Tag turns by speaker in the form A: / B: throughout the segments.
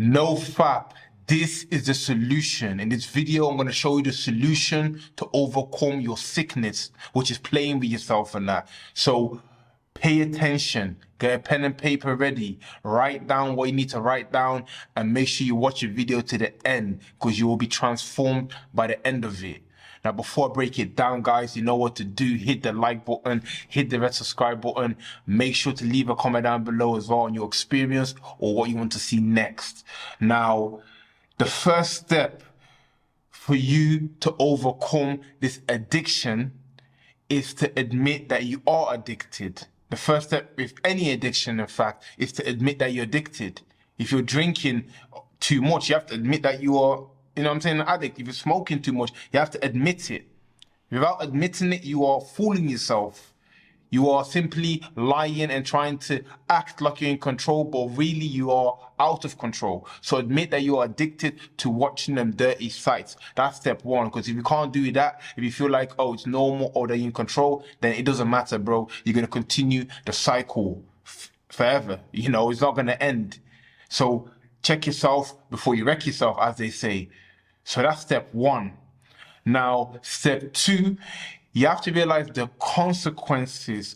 A: No fap. This is the solution. In this video, I'm going to show you the solution to overcome your sickness, which is playing with yourself and that. So pay attention, get a pen and paper ready, write down what you need to write down, and make sure you watch the video to the end because you will be transformed by the end of it. Now, before I break it down, guys, you know what to do. Hit the like button, hit the red subscribe button. Make sure to leave a comment down below as well on your experience or what you want to see next. Now, the first step for you to overcome this addiction is to admit that you are addicted. The first step with any addiction, in fact, is to admit that you're addicted. If you're drinking too much, you have to admit that you are, you know what I'm saying, an addict. If you're smoking too much, you have to admit it. Without admitting it, you are fooling yourself. You are simply lying and trying to act like you're in control, but really you are out of control. So admit that you are addicted to watching them dirty sites. That's step one. Because if you can't do that, if you feel like, oh, it's normal or that you're in control, then it doesn't matter, bro. You're going to continue the cycle forever. You know, it's not going to end. So check yourself before you wreck yourself, as they say. So that's step one. Now, step two, you have to realize the consequences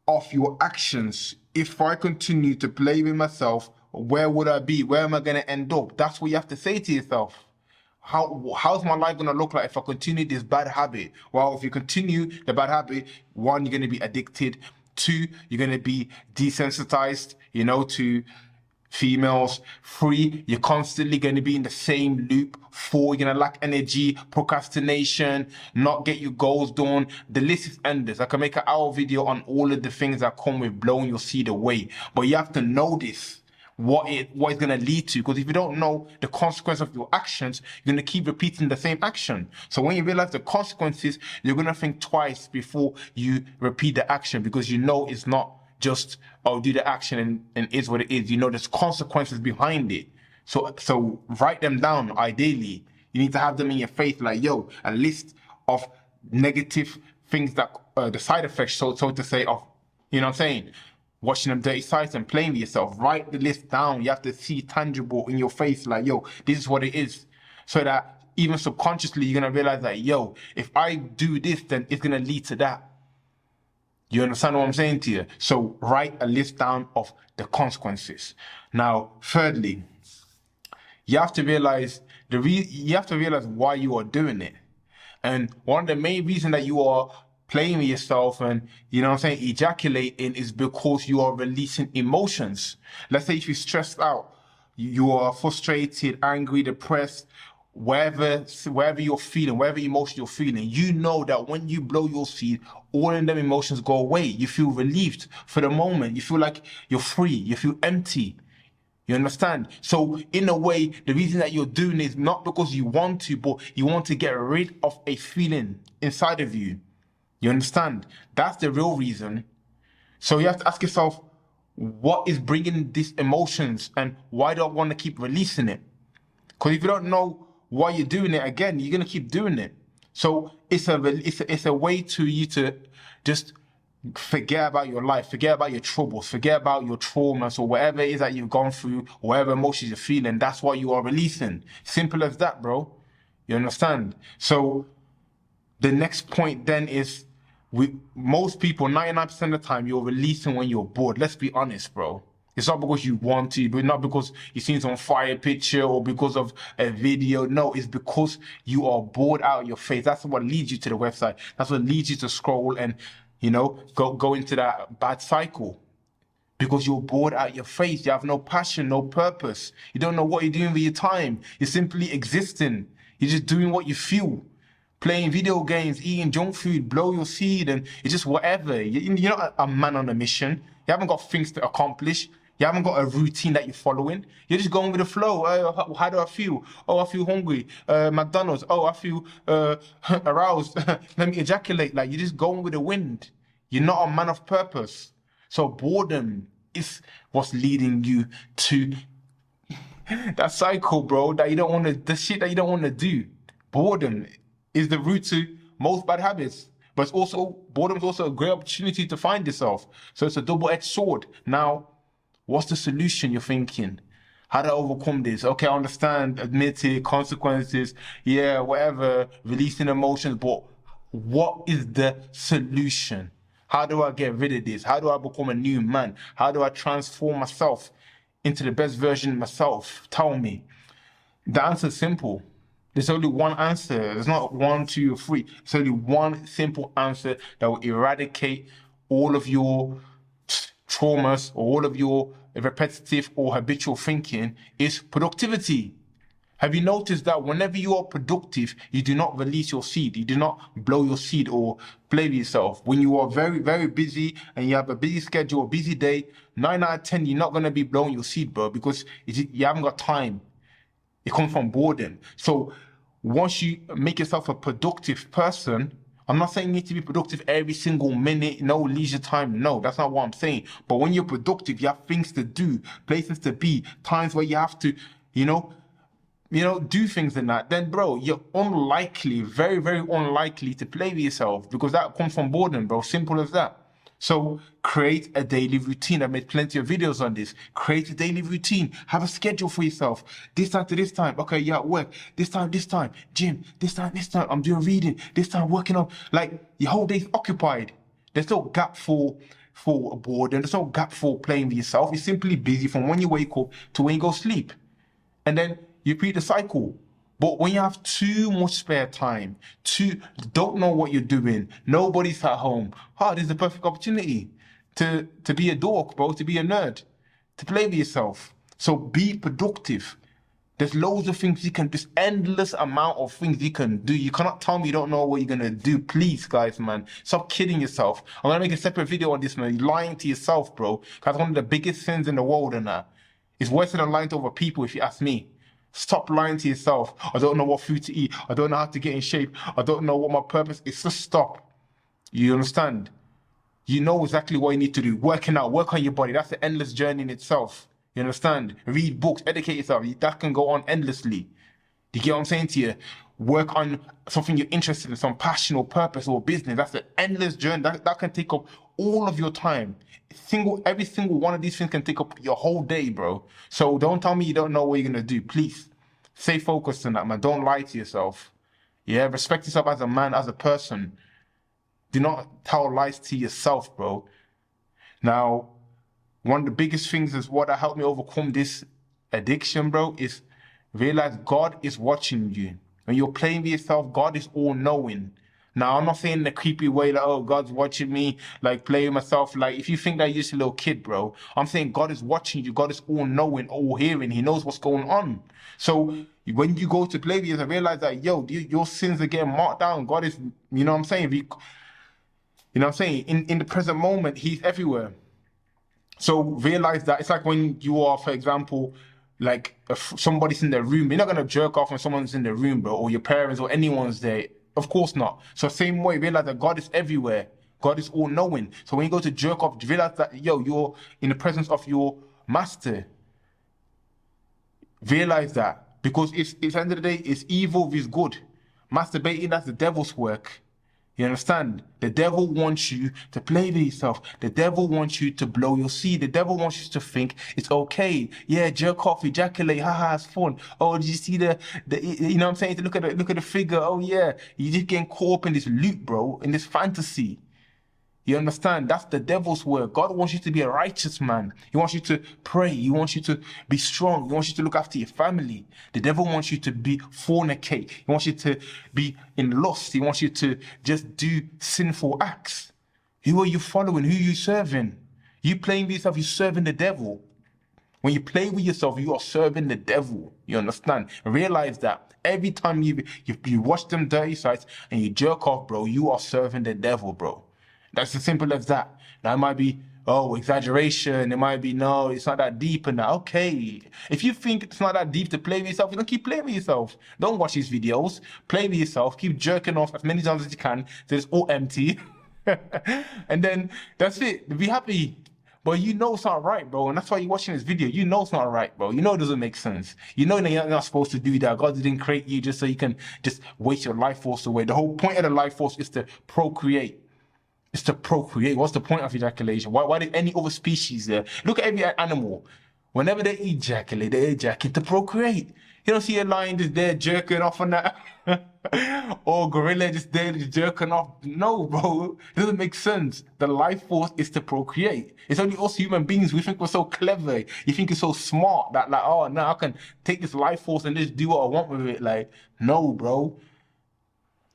A: of your actions. If I continue to play with myself, where would I be? Where am I going to end up? That's what you have to say to yourself. How's my life going to look like if I continue this bad habit? Well, if you continue the bad habit, one, you're going to be addicted. Two, you're going to be desensitized, you know, to females. Three, you're constantly going to be in the same loop. Four, you're going to lack energy, procrastination, not get your goals done. The list is endless. I can make an hour video on all of the things that come with blowing your seed away. But you have to know this, what it's going to lead to. Because if you don't know the consequence of your actions, you're going to keep repeating the same action. So when you realize the consequences, you're going to think twice before you repeat the action, because you know it's not just, oh, do the action and it's what it is. You know, there's consequences behind it. So write them down, ideally. You need to have them in your face, like, yo, a list of negative things that, the side effects, so to say, of, you know what I'm saying, watching them dirty sites and playing with yourself. Write the list down. You have to see tangible in your face, like, yo, this is what it is. So that even subconsciously, you're going to realize that, yo, if I do this, then it's going to lead to that. You understand what I'm saying to you? So write a list down of the consequences. Now, thirdly, you have to realize why you are doing it. And one of the main reasons that you are playing with yourself and, you know what I'm saying, ejaculating is because you are releasing emotions. Let's say if you're stressed out, you are frustrated, angry, depressed, wherever you're feeling, whatever emotion you're feeling, you know that when you blow your seed, all of them emotions go away. You feel relieved for the moment. You feel like you're free. You feel empty. You understand? So in a way, the reason that you're doing it is not because you want to, but you want to get rid of a feeling inside of you. You understand? That's the real reason. So you have to ask yourself, what is bringing these emotions and why do I want to keep releasing it? Because if you don't know why you're doing it, again, you're going to keep doing it. So it's a way to you to just forget about your life, forget about your troubles, forget about your traumas or whatever it is that you've gone through, whatever emotions you're feeling. That's what you are releasing. Simple as that, bro. You understand? So the next point then is, most people, 99% of the time, you're releasing when you're bored. Let's be honest, bro. It's not because you want to, but not because you've seen some fire picture or because of a video. No, it's because you are bored out of your face. That's what leads you to the website. That's what leads you to scroll and, you know, go into that bad cycle. Because you're bored out of your face. You have no passion, no purpose. You don't know what you're doing with your time. You're simply existing. You're just doing what you feel. Playing video games, eating junk food, blow your seed, and it's just whatever. You're not a man on a mission. You haven't got things to accomplish. You haven't got a routine that you're following. You're just going with the flow. How do I feel? Oh, I feel hungry. McDonald's. Oh, I feel aroused. Let me ejaculate. Like, you're just going with the wind. You're not a man of purpose. So boredom is what's leading you to that cycle, bro, that you don't want to, the shit that you don't want to do. Boredom is the root to most bad habits. But boredom's also a great opportunity to find yourself. So it's a double-edged sword. Now, what's the solution, you're thinking? How do I overcome this? Okay, I understand, admit it, consequences, yeah, whatever, releasing emotions, but what is the solution? How do I get rid of this? How do I become a new man? How do I transform myself into the best version of myself? Tell me. The answer is simple. There's only one answer. There's not one, two, or three. It's only one simple answer that will eradicate all of your traumas or all of your repetitive or habitual thinking is productivity. Have you noticed that whenever you are productive, you do not release your seed, you do not blow your seed or play with yourself? When you are very, very busy and you have a busy schedule, a busy day, 9 out of 10, you're not going to be blowing your seed, bro, because you haven't got time. It comes from boredom. So once you make yourself a productive person, I'm not saying you need to be productive every single minute, no leisure time. No, that's not what I'm saying. But when you're productive, you have things to do, places to be, times where you have to, do things in that, then bro, you're unlikely, very, very unlikely to play with yourself because that comes from boredom, bro. Simple as that. So create a daily routine. I've made plenty of videos on this. Create a daily routine. Have a schedule for yourself. This time to this time. Okay, you're at work. This time, gym. This time, I'm doing reading. This time, working on. Like, your whole day's occupied. There's no gap for boredom. There's no gap for playing with yourself. You're simply busy from when you wake up to when you go sleep. And then you repeat the cycle. But when you have too much spare time, don't know what you're doing, nobody's at home, this is the perfect opportunity to be a dork, bro, to be a nerd, to play with yourself. So be productive. There's loads of things there's endless amount of things you can do. You cannot tell me you don't know what you're gonna do. Please, guys, man, stop kidding yourself. I'm gonna make a separate video on this, man. You're lying to yourself, bro. That's one of the biggest sins in the world, and that. It's worse than lying to other people, if you ask me. Stop lying to yourself. I don't know what food to eat. I don't know how to get in shape. I don't know what my purpose is. Just stop. You understand? You know exactly what you need to do. Working out, work on your body. That's an endless journey in itself. You understand? Read books, educate yourself. That can go on endlessly. Do you get what I'm saying to you? Work on something you're interested in, some passion or purpose or business. That's an endless journey. That can take up all of your time. Every single one of these things can take up your whole day, bro. So don't tell me you don't know what you're gonna do. Please, stay focused on that, man. Don't lie to yourself. Yeah, respect yourself as a man, as a person. Do not tell lies to yourself, bro. Now, one of the biggest things is what helped me overcome this addiction, bro, is realize God is watching you. When you're playing with yourself, God is all-knowing. Now, I'm not saying in a creepy way like, oh, God's watching me, like playing myself. Like, if you think that you're just a little kid, bro, I'm saying God is watching you. God is all-knowing, all-hearing. He knows what's going on. So when you go to play with yourself, realize that, yo, your sins are getting marked down. God is, you know what I'm saying? You know what I'm saying? In the present moment, He's everywhere. So realize that it's like when you are, for example, like if somebody's in their room, you're not going to jerk off when someone's in their room, bro, or your parents or anyone's there. Of course not. So same way, realize that God is everywhere. God is all-knowing. So when you go to jerk off, realize that, yo, you're in the presence of your master. Realize that. Because it's at the end of the day, it's evil with good. Masturbating, that's the devil's work. You understand? The devil wants you to play with yourself. The devil wants you to blow your seed. The devil wants you to think it's okay. Yeah, jerk off, ejaculate, haha, it's fun. Oh, did you see the you know what I'm saying? Look at the figure. Oh yeah, you're just getting caught up in this loop, bro, in this fantasy. You understand? That's the devil's work. God wants you to be a righteous man. He wants you to pray. He wants you to be strong. He wants you to look after your family. The devil wants you to be fornicate. He wants you to be in lust. He wants you to just do sinful acts. Who are you following? Who are you serving? You playing with yourself, you're serving the devil. When you play with yourself, you are serving the devil. You understand? Realize that every time you watch them dirty sites and you jerk off, bro, you are serving the devil, bro. That's as simple as that. Now, it might be, oh, exaggeration. It might be, no, it's not that deep and that. Okay. If you think it's not that deep to play with yourself, you don't keep playing with yourself. Don't watch these videos. Play with yourself. Keep jerking off as many times as you can so it's all empty. And then that's it. Be happy. But you know it's not right, bro. And that's why you're watching this video. You know it's not right, bro. You know it doesn't make sense. You know you're not supposed to do that. God didn't create you just so you can just waste your life force away. The whole point of the life force is to procreate. It's to procreate. What's the point of ejaculation? Why did any other species there? Look at every animal. Whenever they ejaculate to procreate. You don't see a lion just there jerking off on that. Or gorilla just there just jerking off. No, bro. It doesn't make sense. The life force is to procreate. It's only us human beings. We think we're so clever. You think you're so smart that like, oh, no, I can take this life force and just do what I want with it. Like, no, bro.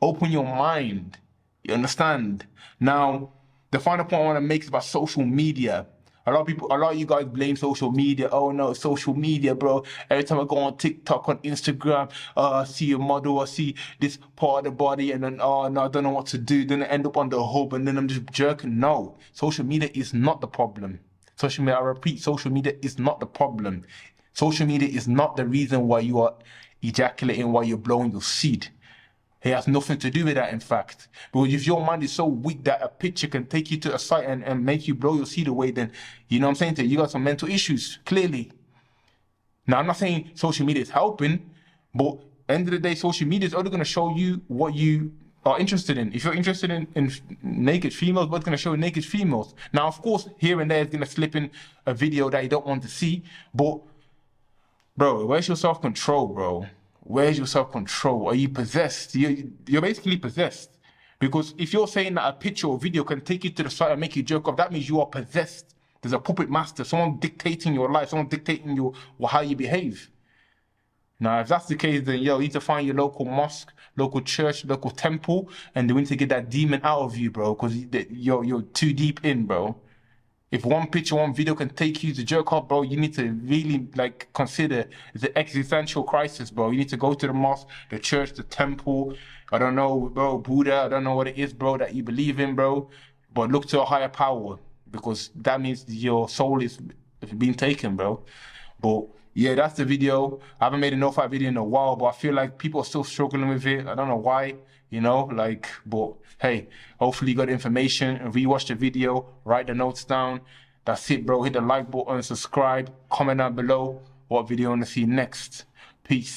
A: Open your mind. You understand? Now, the final point I want to make is about social media. A lot of you guys blame social media. Oh no, social media, bro. Every time I go on TikTok, on Instagram, I see a model, I see this part of the body, and then, oh no, I don't know what to do. Then I end up on the hub, and then I'm just jerking. No, social media is not the problem. Social media, I repeat, social media is not the problem. Social media is not the reason why you are ejaculating, why you're blowing your seed. It has nothing to do with that, in fact. Because if your mind is so weak that a picture can take you to a site and make you blow your seed away, then, you know what I'm saying to you, you got some mental issues, clearly. Now, I'm not saying social media is helping, but end of the day, social media is only going to show you what you are interested in. If you're interested in naked females, what's going to show you naked females? Now, of course, here and there is going to slip in a video that you don't want to see, but, bro, where's your self-control, bro? Where's your self-control? Are you possessed? You're basically possessed. Because if you're saying that a picture or video can take you to the side and make you jerk off, that means you are possessed. There's a puppet master, someone dictating your life, someone dictating how you behave. Now, if that's the case, then you need to find your local mosque, local church, local temple, and they need to get that demon out of you, bro, because you're too deep in, bro. If one picture, one video can take you to jerk off, bro, you need to really, like, consider it's an existential crisis, bro. You need to go to the mosque, the church, the temple, I don't know, bro, Buddha, I don't know what it is, bro, that you believe in, bro. But look to a higher power, because that means your soul is being taken, bro. But, yeah, that's the video. I haven't made a no-fight video in a while, but I feel like people are still struggling with it. I don't know why. You know, like, but hey, hopefully you got information and rewatch the video, write the notes down. That's it, bro. Hit the like button, subscribe, comment down below what video you want to see next. Peace.